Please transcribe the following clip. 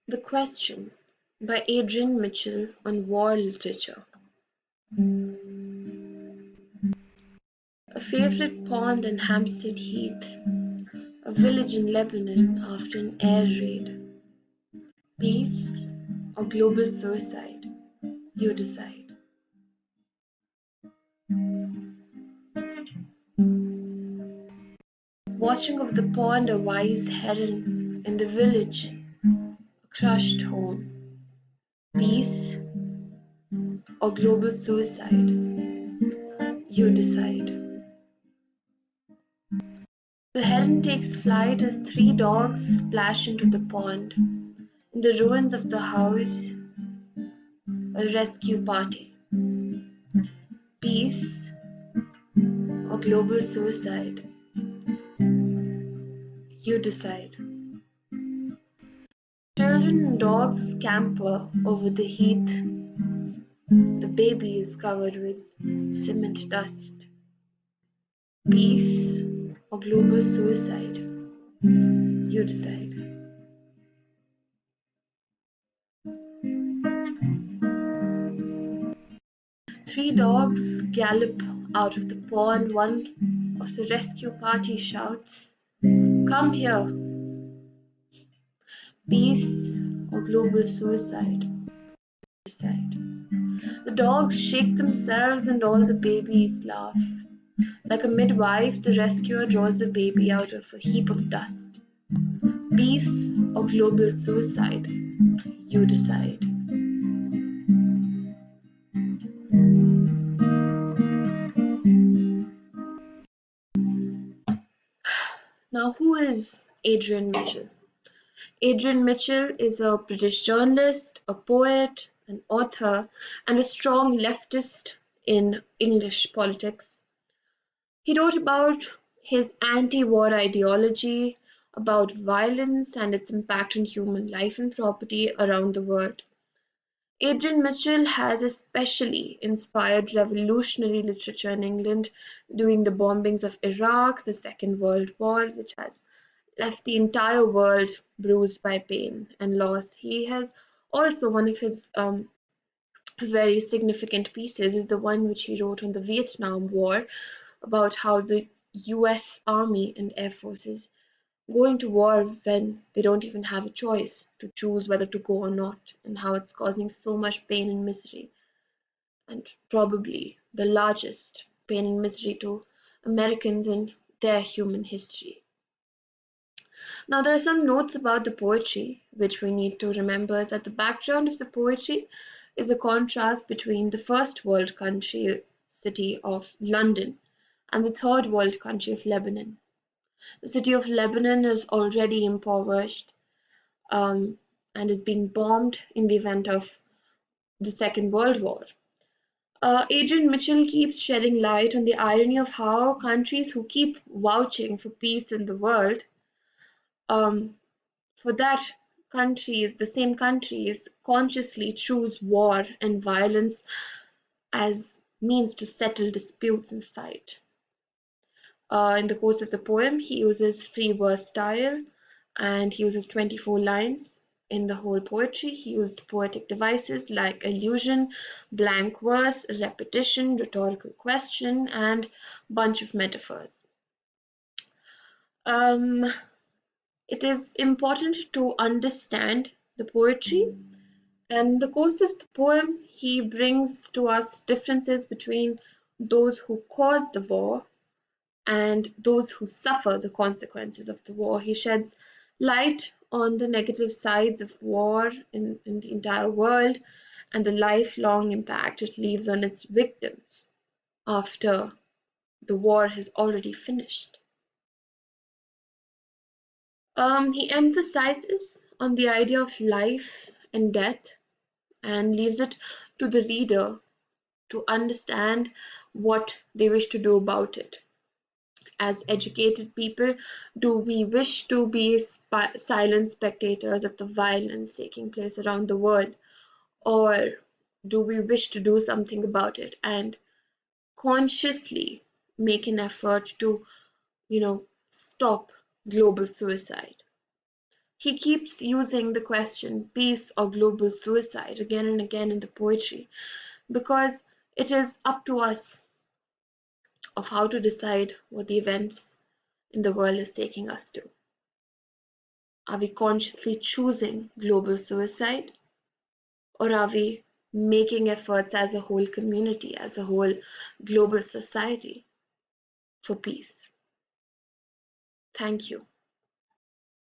The Question by Adrian Mitchell on War Literature. A favorite pond in Hampstead Heath, a village in Lebanon after an air raid. Peace or global suicide? You decide. Watching over the pond, a wise heron. In the village, a crushed home. Peace or global suicide? You decide. The heron takes flight as three dogs splash into the pond. In the ruins of the house, a rescue party. Peace or global suicide? You decide. Children and dogs scamper over the heath. The baby is covered with cement dust. Peace or global suicide? You decide. Three dogs gallop out of the pond. One of the rescue party shouts, "Come here!" Peace or global suicide? Decide. The dogs shake themselves and all the babies laugh. Like a midwife, the rescuer draws the baby out of a heap of dust. Peace or global suicide? You decide. Now, who is Adrian Mitchell? Adrian Mitchell is a British journalist, a poet, an author, and a strong leftist in English politics. He wrote about his anti-war ideology, about violence and its impact on human life and property around the world. Adrian Mitchell has especially inspired revolutionary literature in England during the bombings of Iraq, the Second World War, which has left the entire world bruised by pain and loss. He has also one of his very significant pieces is the one which he wrote on the Vietnam War about how the US Army and Air Forces go into war when they don't even have a choice to choose whether to go or not, and how it's causing so much pain and misery, and probably the largest pain and misery to Americans in their human history. Now, there are some notes about the poetry which we need to remember is that the background of the poetry is a contrast between the first world country city of London and the third world country of Lebanon. The city of Lebanon is already impoverished and is being bombed in the event of the Second World War. Adrian Mitchell keeps shedding light on the irony of how countries who keep vouching for peace in the world, um, for that the same countries, consciously choose war and violence as means to settle disputes and fight. In the course of the poem, he uses free verse style and he uses 24 lines. In the whole poetry, he used poetic devices like allusion, blank verse, repetition, rhetorical question, and bunch of metaphors. It is important to understand the poetry, and in the course of the poem, he brings to us differences between those who cause the war and those who suffer the consequences of the war. He sheds light on the negative sides of war in the entire world and the lifelong impact it leaves on its victims after the war has already finished. He emphasizes on the idea of life and death and leaves it to the reader to understand what they wish to do about it. As educated people, do we wish to be silent spectators of the violence taking place around the world? Or do we wish to do something about it and consciously make an effort to, stop global suicide? He keeps using the question peace or global suicide again and again in the poetry because it is up to us of how to decide what the events in the world is taking us to. Are we consciously choosing global suicide, or are we making efforts as a whole community, as a whole global society for peace? Thank you.